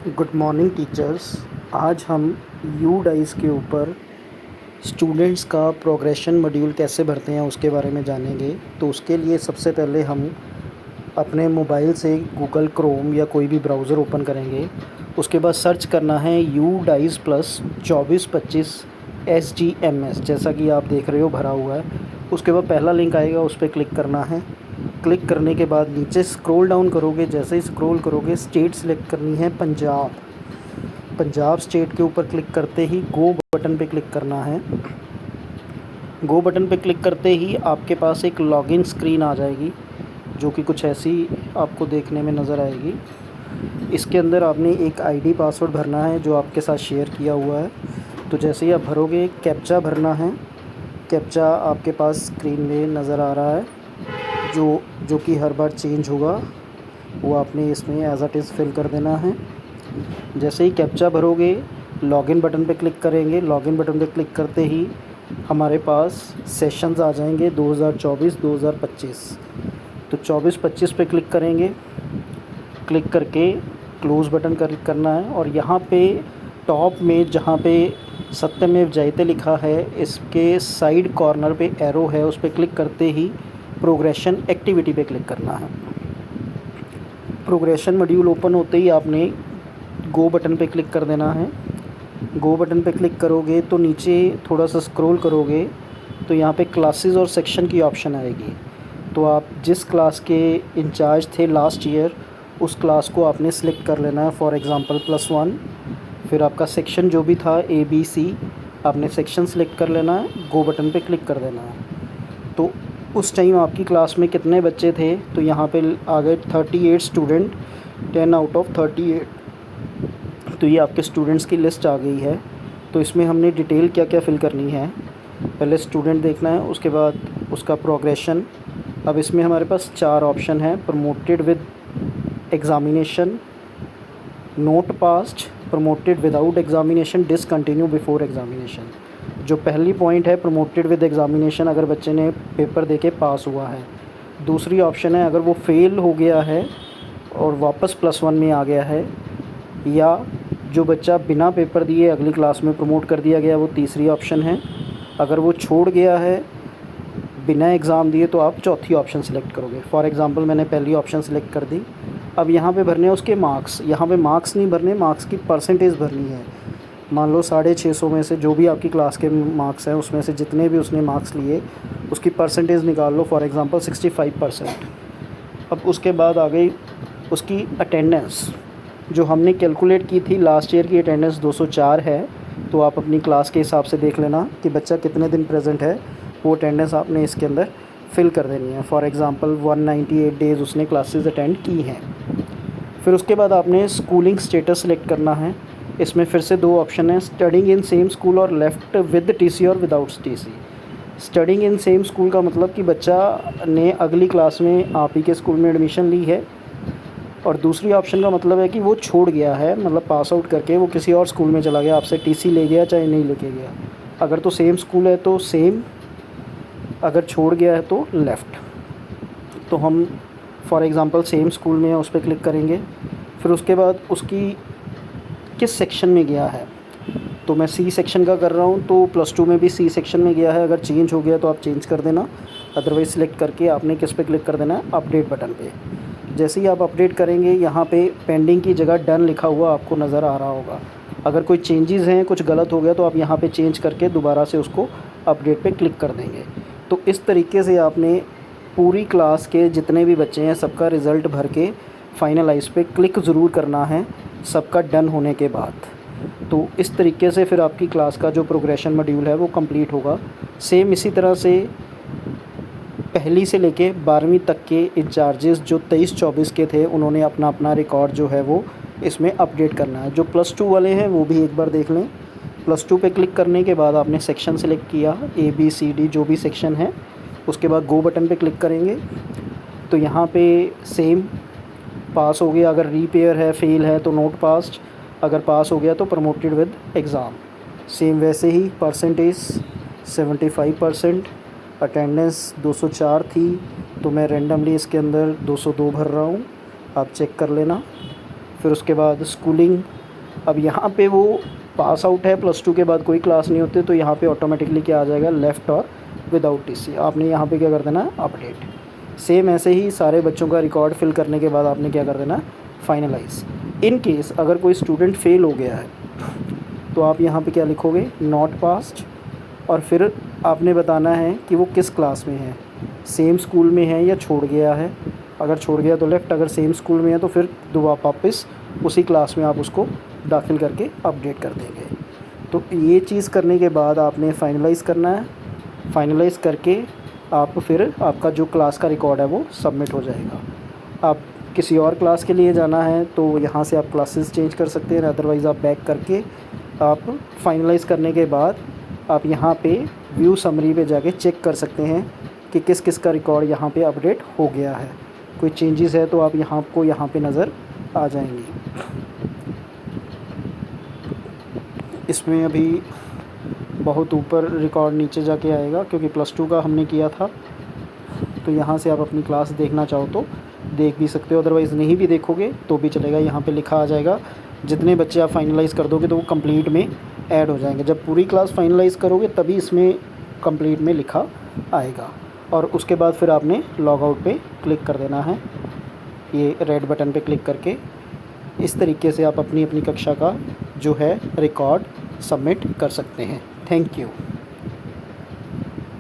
Good morning teachers. आज हम you dice के ऊपर स्टूडेंट्स का प्रोग्रेशन मॉड्यूल कैसे भरते हैं उसके बारे में जानेंगे। तो उसके लिए सबसे पहले हम अपने मोबाइल से गूगल क्रोम या कोई भी ब्राउज़र ओपन करेंगे। उसके बाद सर्च करना है यू डाइस प्लस 2425 SGMS, जैसा कि आप देख रहे हो भरा हुआ है। उसके बाद पहला लिंक आएगा, उस पर क्लिक करना है। क्लिक करने के बाद नीचे स्क्रॉल डाउन करोगे, जैसे ही स्क्रॉल करोगे स्टेट सेलेक्ट करनी है पंजाब। पंजाब स्टेट के ऊपर क्लिक करते ही गो बटन पे क्लिक करना है। गो बटन पे क्लिक करते ही आपके पास एक लॉगिन स्क्रीन आ जाएगी, जो कि कुछ ऐसी आपको देखने में नज़र आएगी। इसके अंदर आपने एक आईडी पासवर्ड भरना है जो आपके साथ शेयर किया हुआ है। तो जैसे ही आप भरोगे, कैप्चा भरना है। कैप्चा आपके पास स्क्रीन में नज़र आ रहा है, जो कि हर बार चेंज होगा, वो आपने इसमें एज इट इज़ फिल कर देना है। जैसे ही कैप्चा भरोगे, लॉगिन बटन पे क्लिक करेंगे। लॉगिन बटन पे क्लिक करते ही हमारे पास सेशंस आ जाएंगे 2024-2025। तो 24-25 पे क्लिक करेंगे। क्लिक करके क्लोज़ बटन क्लिक करना है और यहाँ पे टॉप में जहाँ पे सत्यमेव जयते लिखा है, इसके साइड कॉर्नर पे एरो है, उस पर क्लिक करते ही प्रोग्रेशन एक्टिविटी पे क्लिक करना है। प्रोग्रेशन मॉड्यूल ओपन होते ही आपने गो बटन पे क्लिक कर देना है। गो बटन पे क्लिक करोगे तो नीचे थोड़ा सा स्क्रॉल करोगे तो यहाँ पे क्लासेस और सेक्शन की ऑप्शन आएगी। तो आप जिस क्लास के इंचार्ज थे लास्ट ईयर, उस क्लास को आपने सिलेक्ट कर लेना है। For example +1। फिर आपका सेक्शन जो भी था ABC, आपने सेक्शन सेलेक्ट कर लेना है, गो बटन पे क्लिक कर देना है। तो उस टाइम आपकी क्लास में कितने बच्चे थे, तो यहाँ पे आ गए 38 स्टूडेंट, 10 आउट ऑफ 38। तो ये आपके स्टूडेंट्स की लिस्ट आ गई है। तो इसमें हमने डिटेल क्या क्या फ़िल करनी है, पहले स्टूडेंट देखना है, उसके बाद उसका प्रोग्रेशन। अब इसमें हमारे पास 4 ऑप्शन हैं: promoted with examination, note passed, promoted without examination, discontinue before examination. जो पहली पॉइंट है प्रमोटेड विद एग्ज़ामिनेशन, अगर बच्चे ने पेपर देके पास हुआ है। दूसरी ऑप्शन है अगर वो फेल हो गया है और वापस +1 में आ गया है, या जो बच्चा बिना पेपर दिए अगली क्लास में प्रमोट कर दिया गया, वो तीसरी ऑप्शन है। अगर वो छोड़ गया है बिना एग्ज़ाम दिए, तो आप चौथी ऑप्शन सेलेक्ट करोगे। फॉर एग्ज़ाम्पल मैंने पहली ऑप्शन सेलेक्ट कर दी। अब यहाँ पे भरने हैं उसके मार्क्स। यहाँ पे मार्क्स नहीं भरने, मार्क्स की परसेंटेज भरनी है। मान लो 650 में से जो भी आपकी क्लास के मार्क्स हैं, उसमें से जितने भी उसने मार्क्स लिए उसकी परसेंटेज निकाल लो। For example 65%। अब उसके बाद आ गई उसकी अटेंडेंस, जो हमने कैलकुलेट की थी। लास्ट ईयर की अटेंडेंस 204 है। तो आप अपनी क्लास के हिसाब से देख लेना कि बच्चा कितने दिन प्रेजेंट है, वो अटेंडेंस आपने इसके अंदर फिल कर देनी है। फॉर एग्ज़ाम्पल 198 डेज़ उसने क्लासेस अटेंड की हैं। फिर उसके बाद आपने स्कूलिंग स्टेटस सेलेक्ट करना है। इसमें फिर से 2 ऑप्शन हैं: स्टडिंग इन सेम स्कूल और लेफ़्ट विद TC और without TC। Studying in same school का मतलब कि बच्चा ने अगली क्लास में आप ही के स्कूल में एडमिशन ली है, और दूसरी ऑप्शन का मतलब है कि वो छोड़ गया है, मतलब पास आउट करके वो किसी और स्कूल में चला गया, आपसे TC ले गया चाहे नहीं लेके गया। अगर तो सेम स्कूल है तो सेम, अगर छोड़ गया है तो लेफ़्ट। तो हम फॉर एग्ज़ाम्पल सेम स्कूल में है, उस पर क्लिक करेंगे। फिर उसके बाद उसकी किस सेक्शन में गया है, तो मैं C सेक्शन का कर रहा हूँ, तो +2 में भी C सेक्शन में गया है। अगर चेंज हो गया तो आप चेंज कर देना, अदरवाइज़ सिलेक्ट करके आपने किस पे क्लिक कर देना है, अपडेट बटन पे। जैसे ही आप अपडेट करेंगे, यहाँ पे पेंडिंग की जगह डन लिखा हुआ आपको नज़र आ रहा होगा। अगर कोई चेंजेस हैं, कुछ गलत हो गया, तो आप यहाँ पे चेंज करके दोबारा से उसको अपडेट पे क्लिक कर देंगे। तो इस तरीके से आपने पूरी क्लास के जितने भी बच्चे हैं सबका रिज़ल्ट भर के फाइनलाइज़ पे क्लिक ज़रूर करना है, सबका डन होने के बाद। तो इस तरीके से फिर आपकी क्लास का जो प्रोग्रेशन मॉड्यूल है वो कंप्लीट होगा। सेम इसी तरह से पहली से लेके 12वीं तक के इंचार्जेस जो 23-24 के थे, उन्होंने अपना अपना रिकॉर्ड जो है वो इसमें अपडेट करना है। जो +2 वाले हैं वो भी एक बार देख लें। +2 पे क्लिक करने के बाद आपने सेक्शन सेलेक्ट किया, ABCD जो भी सेक्शन है, उसके बाद गो बटन पे क्लिक करेंगे। तो यहाँ पे सेम पास हो गया, अगर रीपेयर है, फेल है तो नोट पास्ड, अगर पास हो गया तो प्रमोटेड विद एग्ज़ाम। सेम वैसे ही परसेंटेज 75%, अटेंडेंस 204 थी, तो मैं रेंडमली इसके अंदर 202 भर रहा हूँ, आप चेक कर लेना। फिर उसके बाद स्कूलिंग। अब यहाँ पे वो पास आउट है, +2 के बाद कोई क्लास नहीं होती, तो यहाँ पे ऑटोमेटिकली क्या आ जाएगा, लेफ़्ट और विदाउट टीसी। आपने यहाँ पे क्या कर देना, अपडेट। सेम ऐसे ही सारे बच्चों का रिकॉर्ड फिल करने के बाद आपने क्या कर देना, फाइनलाइज़। इन केस अगर कोई स्टूडेंट फेल हो गया है तो आप यहाँ पे क्या लिखोगे, नॉट पास्ड, और फिर आपने बताना है कि वो किस क्लास में है, सेम स्कूल में है या छोड़ गया है। अगर छोड़ गया तो लेफ़्ट, अगर सेम स्कूल में है तो फिर दोबारा वापस उसी क्लास में आप उसको दाखिल करके अपडेट कर देंगे। तो ये चीज़ करने के बाद आपने फाइनलाइज़ करना है। फाइनलाइज़ करके आप फिर आपका जो क्लास का रिकॉर्ड है वो सबमिट हो जाएगा। आप किसी और क्लास के लिए जाना है तो यहाँ से आप क्लासेस चेंज कर सकते हैं, अदरवाइज़ आप बैक करके आप फाइनलाइज़ करने के बाद आप यहाँ पे व्यू समरी पे जाके चेक कर सकते हैं कि किस किस का रिकॉर्ड यहाँ पे अपडेट हो गया है। कोई चेंजेस है तो आप यहाँ पे नज़र आ जाएंगी। इसमें अभी बहुत ऊपर रिकॉर्ड नीचे जाके आएगा क्योंकि +2 का हमने किया था। तो यहाँ से आप अपनी क्लास देखना चाहो तो देख भी सकते हो, अदरवाइज़ नहीं भी देखोगे तो भी चलेगा। यहाँ पे लिखा आ जाएगा, जितने बच्चे आप फाइनलाइज़ कर दोगे तो वो कंप्लीट में ऐड हो जाएंगे। जब पूरी क्लास फाइनलाइज़ करोगे तभी इसमें कंप्लीट में लिखा आएगा। और उसके बाद फिर आपने लॉग आउट पे क्लिक कर देना है, ये रेड बटन पे क्लिक करके। इस तरीके से आप अपनी अपनी कक्षा का जो है रिकॉर्ड सबमिट कर सकते हैं। Thank you.